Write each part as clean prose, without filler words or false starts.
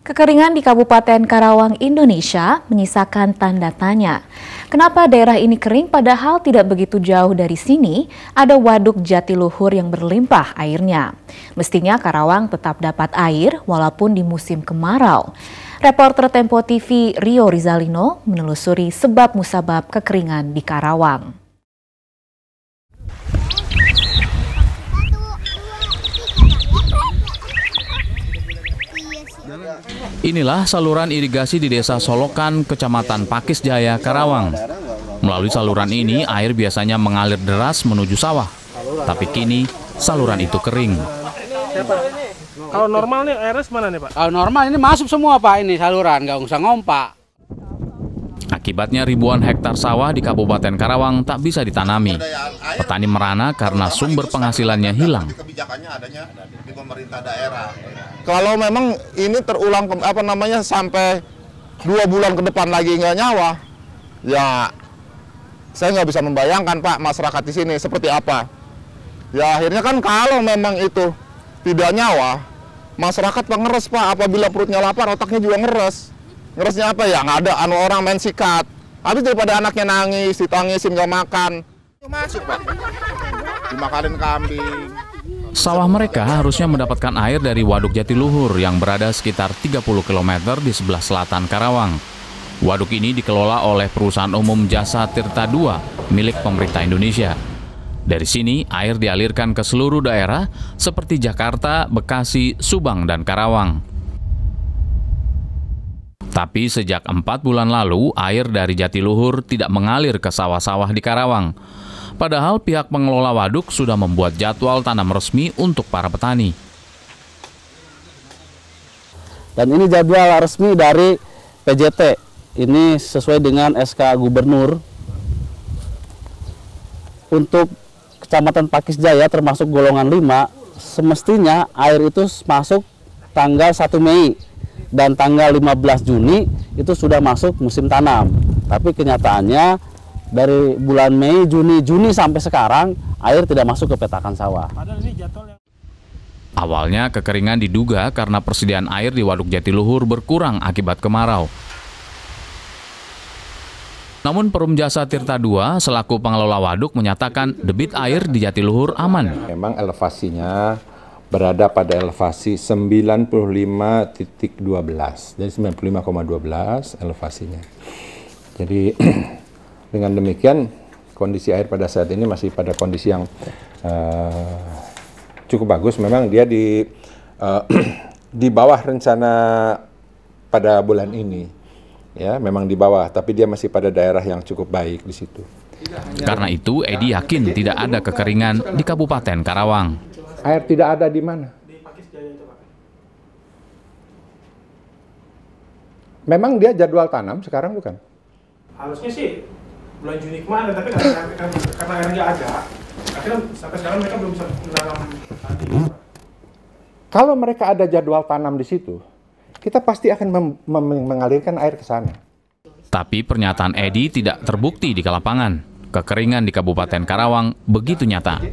Kekeringan di Kabupaten Karawang, Indonesia menyisakan tanda tanya. Kenapa daerah ini kering padahal tidak begitu jauh dari sini ada waduk Jatiluhur yang berlimpah airnya. Mestinya Karawang tetap dapat air walaupun di musim kemarau. Reporter Tempo TV Rio Rizalino menelusuri sebab musabab kekeringan di Karawang. Inilah saluran irigasi di Desa Solokan, Kecamatan Pakis Jaya, Karawang. Melalui saluran ini, air biasanya mengalir deras menuju sawah. Tapi kini, saluran itu kering. Kalau normal nih, airnya mana nih, Pak? Kalau normal ini masuk semua, Pak, ini saluran, nggak usah ngompak. Akibatnya ribuan hektar sawah di Kabupaten Karawang tak bisa ditanami. Petani merana karena sumber penghasilannya hilang. Kalau memang ini terulang sampai 2 bulan ke depan lagi nggak nyawa, ya saya nggak bisa membayangkan, Pak, masyarakat di sini seperti apa. Ya akhirnya kan kalau memang itu tidak nyawa, masyarakat pengeres, Pak. Apabila perutnya lapar, otaknya juga ngeres. Ngeresnya apa ya? Nggak ada orang main sikat. Habis daripada anaknya nangis, ditangisin nggak makan. Masuk, Pak. Dimakanin kambing. Sawah mereka harusnya mendapatkan air dari Waduk Jatiluhur yang berada sekitar 30 km di sebelah selatan Karawang. Waduk ini dikelola oleh Perusahaan Umum Jasa Tirta II milik pemerintah Indonesia. Dari sini, air dialirkan ke seluruh daerah seperti Jakarta, Bekasi, Subang, dan Karawang. Tapi sejak 4 bulan lalu, air dari Jatiluhur tidak mengalir ke sawah-sawah di Karawang. Padahal pihak pengelola waduk sudah membuat jadwal tanam resmi untuk para petani. Dan ini jadwal resmi dari PJT. Ini sesuai dengan SK Gubernur. Untuk Kecamatan Pakis Jaya termasuk golongan 5, semestinya air itu masuk tanggal 1 Mei. Dan tanggal 15 Juni itu sudah masuk musim tanam. Tapi kenyataannya dari bulan Mei, Juni sampai sekarang air tidak masuk ke petakan sawah. Awalnya kekeringan diduga karena persediaan air di Waduk Jatiluhur berkurang akibat kemarau. Namun Perum Jasa Tirta II selaku pengelola waduk menyatakan debit air di Jatiluhur aman. Memang elevasinya berada pada elevasi 95.12, jadi 95,12 elevasinya. Jadi dengan demikian kondisi air pada saat ini masih pada kondisi yang cukup bagus. Memang dia di bawah rencana pada bulan ini, ya memang di bawah, tapi dia masih pada daerah yang cukup baik di situ. Karena itu, Edi yakin tidak ada kekeringan di Kabupaten Karawang. Air tidak ada di mana? Di Pakis Jaya itu, Pak. Memang dia jadwal tanam sekarang bukan? Harusnya sih bulan Juni kemarin, tapi karena air nggak ada, akhirnya sampai sekarang mereka belum bisa menanam nanti. Kalau mereka ada jadwal tanam di situ, kita pasti akan mengalirkan air ke sana. Tapi pernyataan Edi tidak terbukti di lapangan. Kekeringan di Kabupaten Karawang begitu nyata.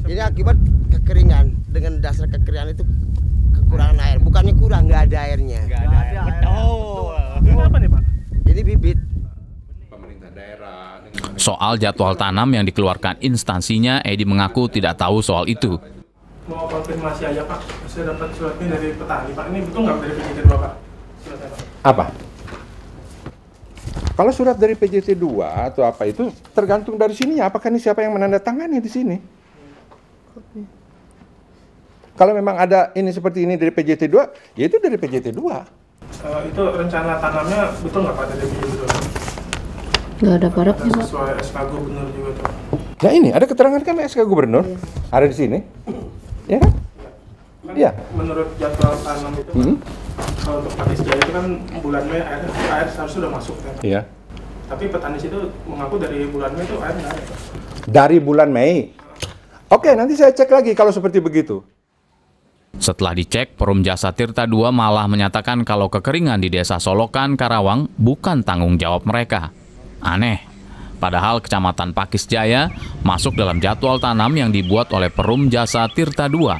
Jadi akibat kekeringan, dengan dasar kekeringan itu kekurangan air. Bukannya kurang, nggak ada airnya. Nggak ada air. Betul. Ini apa nih, Pak? Ini bibit. Pemerintah daerah. Soal jadwal tanam yang dikeluarkan instansinya, Edi mengaku tidak tahu soal itu. Mau konfirmasi aja, Pak. Saya dapat surat ini dari petani, Pak. Ini betul nggak dari PJT 2, Pak? Suratnya, Pak. Apa? Kalau surat dari PJT 2 atau apa itu tergantung dari sininya. Apakah ini siapa yang menandatangani di sini? Kalau memang ada ini seperti ini dari PJT 2, ya itu dari PJT 2. Itu rencana tanamnya betul nggak, Pak, dari PJT 2? Nggak ada paraknya, Pak. Sesuai SK Gubernur juga tuh. Nah ini ada keterangan kan SK Gubernur, ada di sini, ya kan? Iya. Menurut jadwal tanam itu, kalau untuk Pakis Jaya itu kan bulan Mei air harusnya sudah masuk, kan? Iya. Tapi petani situ mengaku dari bulan Mei itu air nggak ada, Pak. Dari bulan Mei. Oke, nanti saya cek lagi kalau seperti begitu. Setelah dicek, Perum Jasa Tirta II malah menyatakan kalau kekeringan di Desa Solokan, Karawang bukan tanggung jawab mereka. Aneh. Padahal Kecamatan Pakis Jaya masuk dalam jadwal tanam yang dibuat oleh Perum Jasa Tirta II.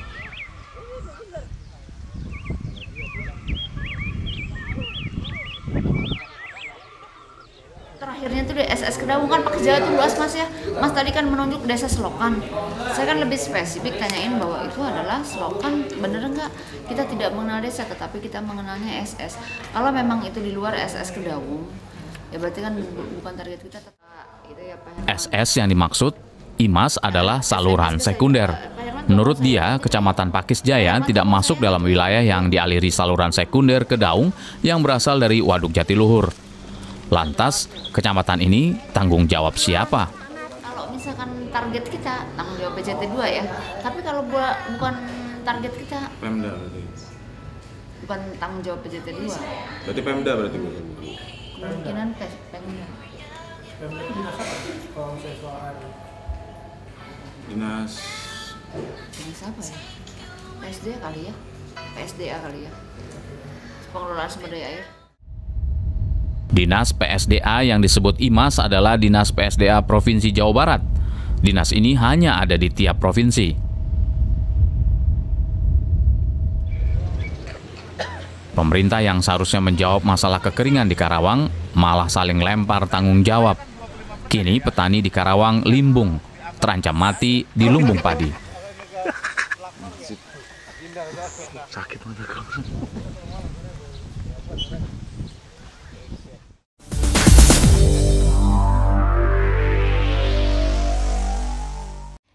kan menunjuk desa Selokan. Saya kan lebih spesifik tanyain bahwa itu adalah Selokan, bener nggak? Kita tidak mengenal desa, tetapi kita mengenalnya SS. Kalau memang itu di luar SS Kedaung, ya berarti kan bukan target kita. Itu ya, Pak. SS yang dimaksud IMAS adalah saluran sekunder. Menurut dia, Kecamatan Pakis Jaya tidak masuk dalam wilayah yang dialiri saluran sekunder Kedaung yang berasal dari Waduk Jatiluhur. Lantas, kecamatan ini tanggung jawab siapa? Kalau misalkan target kita, tanggung jawab PJT 2 ya. Tapi kalau bukan target kita, Pemda berarti. Bukan tanggung jawab PJT 2. Berarti Pemda berarti, Bu? Kemungkinan Pemda. Dinas apa? Kalau misalnya soal air. Dinas apa ya? PSDA kali ya? PSDA kali ya? Pengelolaan Sumber Daya Air. Dinas PSDA yang disebut IMAS adalah Dinas PSDA Provinsi Jawa Barat. Dinas ini hanya ada di tiap provinsi. Pemerintah yang seharusnya menjawab masalah kekeringan di Karawang malah saling lempar tanggung jawab. Kini petani di Karawang limbung, terancam mati di lumbung padi. Sakit banget.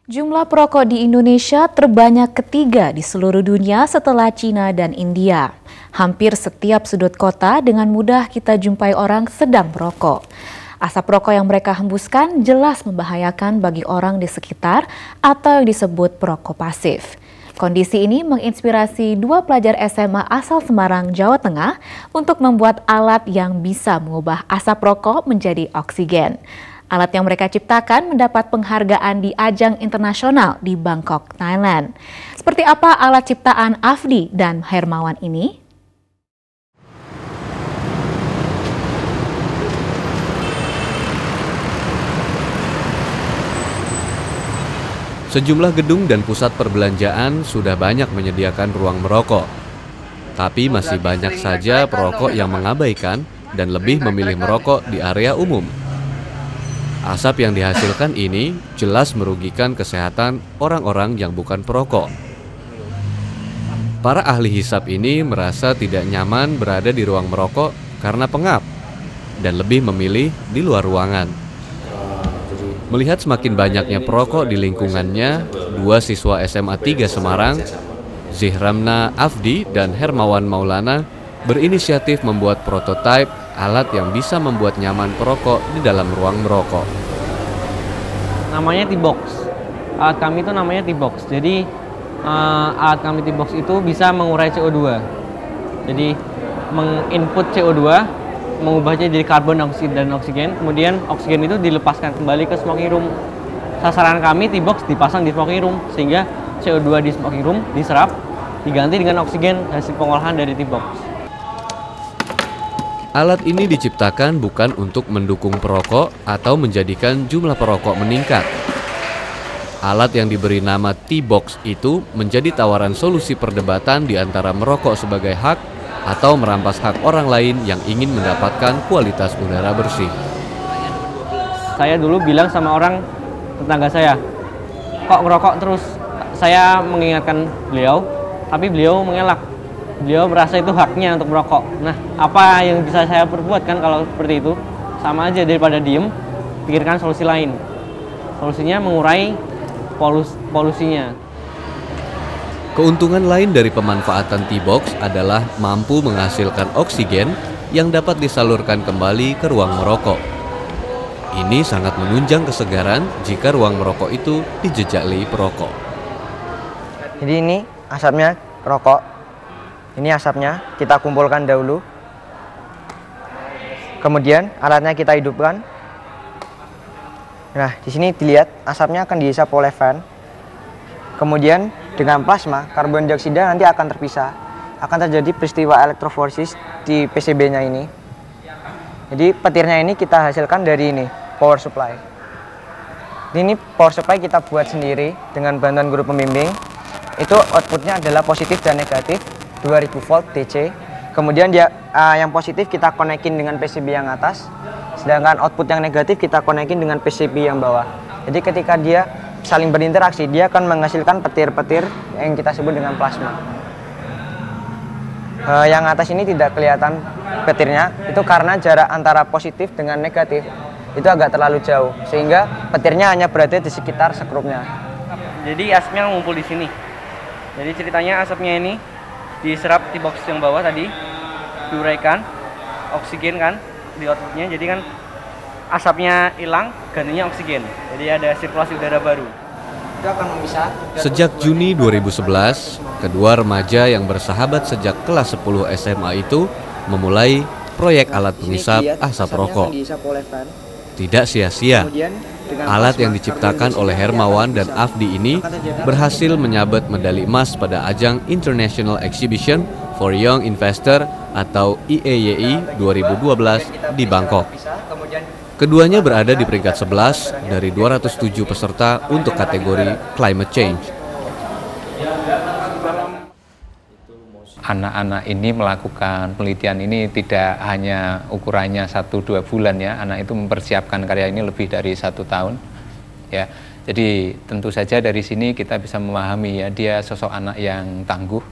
Jumlah perokok di Indonesia terbanyak ketiga di seluruh dunia setelah Cina dan India. Hampir setiap sudut kota dengan mudah kita jumpai orang sedang merokok. Asap rokok yang mereka hembuskan jelas membahayakan bagi orang di sekitar atau yang disebut perokok pasif. Kondisi ini menginspirasi dua pelajar SMA asal Semarang, Jawa Tengah untuk membuat alat yang bisa mengubah asap rokok menjadi oksigen. Alat yang mereka ciptakan mendapat penghargaan di ajang internasional di Bangkok, Thailand. Seperti apa alat ciptaan Afdi dan Hermawan ini? Sejumlah gedung dan pusat perbelanjaan sudah banyak menyediakan ruang merokok. Tapi masih banyak saja perokok yang mengabaikan dan lebih memilih merokok di area umum. Asap yang dihasilkan ini jelas merugikan kesehatan orang-orang yang bukan perokok. Para ahli hisap ini merasa tidak nyaman berada di ruang merokok karena pengap dan lebih memilih di luar ruangan. Melihat semakin banyaknya perokok di lingkungannya, dua siswa SMA 3 Semarang, Zihramna Afdi dan Hermawan Maulana, berinisiatif membuat prototipe alat yang bisa membuat nyaman perokok di dalam ruang merokok. Namanya T-Box. Alat kami itu namanya T-Box. Jadi alat kami T-Box itu bisa mengurai CO2. Jadi menginput CO2, mengubahnya jadi karbon dioksida dan oksigen. Kemudian oksigen itu dilepaskan kembali ke smoking room. Sasaran kami T-Box dipasang di smoking room sehingga CO2 di smoking room diserap, diganti dengan oksigen hasil pengolahan dari T-Box. Alat ini diciptakan bukan untuk mendukung perokok atau menjadikan jumlah perokok meningkat. Alat yang diberi nama T-Box itu menjadi tawaran solusi perdebatan di antara merokok sebagai hak atau merampas hak orang lain yang ingin mendapatkan kualitas udara bersih. Saya dulu bilang sama orang tetangga saya, kok ngerokok terus? Saya mengingatkan beliau, tapi beliau mengelak. Beliau merasa itu haknya untuk merokok. Nah, apa yang bisa saya perbuat kan kalau seperti itu? Sama aja daripada diem, pikirkan solusi lain. Solusinya mengurai polusinya. Keuntungan lain dari pemanfaatan T-Box adalah mampu menghasilkan oksigen yang dapat disalurkan kembali ke ruang merokok. Ini sangat menunjang kesegaran jika ruang merokok itu dijejali perokok. Jadi ini asapnya rokok. Ini asapnya kita kumpulkan dahulu. Kemudian alatnya kita hidupkan. Nah, di sini dilihat asapnya akan dihisap oleh fan. Kemudian dengan plasma karbon dioksida nanti akan terpisah. Akan terjadi peristiwa elektroforesis di PCB-nya ini. Jadi petirnya ini kita hasilkan dari ini, power supply. Ini power supply kita buat sendiri dengan bantuan guru pembimbing. Itu outputnya adalah positif dan negatif. 2000 volt DC. Kemudian dia yang positif kita konekin dengan PCB yang atas, sedangkan output yang negatif kita konekin dengan PCB yang bawah. Jadi ketika dia saling berinteraksi, dia akan menghasilkan petir-petir yang kita sebut dengan plasma. Yang atas ini tidak kelihatan petirnya, itu karena jarak antara positif dengan negatif itu agak terlalu jauh, sehingga petirnya hanya berada di sekitar sekrupnya. Jadi asapnya ngumpul di sini. Jadi ceritanya asapnya ini diserap di box yang bawah tadi, diuraikan, oksigen kan di outputnya. Jadi kan asapnya hilang, gantinya oksigen. Jadi ada sirkulasi udara baru. Itu akan memisah. Sejak Juni 2011, kedua remaja yang bersahabat sejak kelas 10 SMA itu memulai proyek alat pengisap asap rokok. Tidak sia-sia, alat yang diciptakan oleh Hermawan dan Afdi ini berhasil menyabet medali emas pada ajang International Exhibition for Young Investor atau IEYI 2012 di Bangkok. Keduanya berada di peringkat 11 dari 207 peserta untuk kategori climate change. Anak-anak ini melakukan penelitian ini tidak hanya ukurannya 1-2 bulan ya, anak itu mempersiapkan karya ini lebih dari 1 tahun ya. Jadi tentu saja dari sini kita bisa memahami ya, dia sosok anak yang tangguh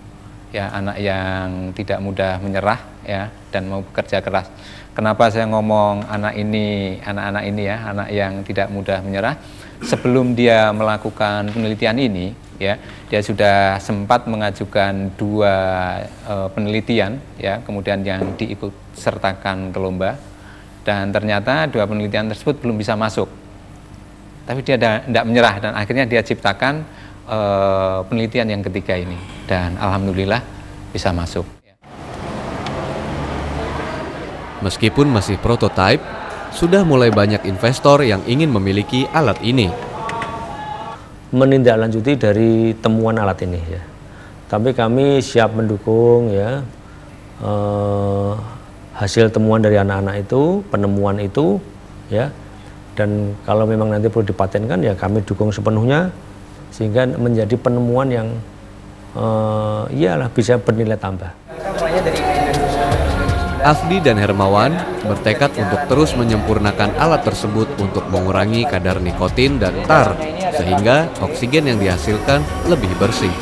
ya, anak yang tidak mudah menyerah ya, dan mau bekerja keras. Kenapa saya ngomong anak-anak ini ya, anak yang tidak mudah menyerah? Sebelum dia melakukan penelitian ini ya, dia sudah sempat mengajukan 2 penelitian ya, kemudian yang diikut sertakan ke lomba, dan ternyata 2 penelitian tersebut belum bisa masuk. Tapi dia tidak menyerah dan akhirnya dia ciptakan penelitian yang ketiga ini, dan alhamdulillah bisa masuk. Meskipun masih prototipe, sudah mulai banyak investor yang ingin memiliki alat ini. Menindaklanjuti dari temuan alat ini ya, tapi kami siap mendukung ya hasil temuan dari anak-anak itu, penemuan itu ya, dan kalau memang nanti perlu dipatenkan ya kami dukung sepenuhnya sehingga menjadi penemuan yang iyalah bisa bernilai tambah. Afdi dan Hermawan bertekad untuk terus menyempurnakan alat tersebut untuk mengurangi kadar nikotin dan tar, sehingga oksigen yang dihasilkan lebih bersih.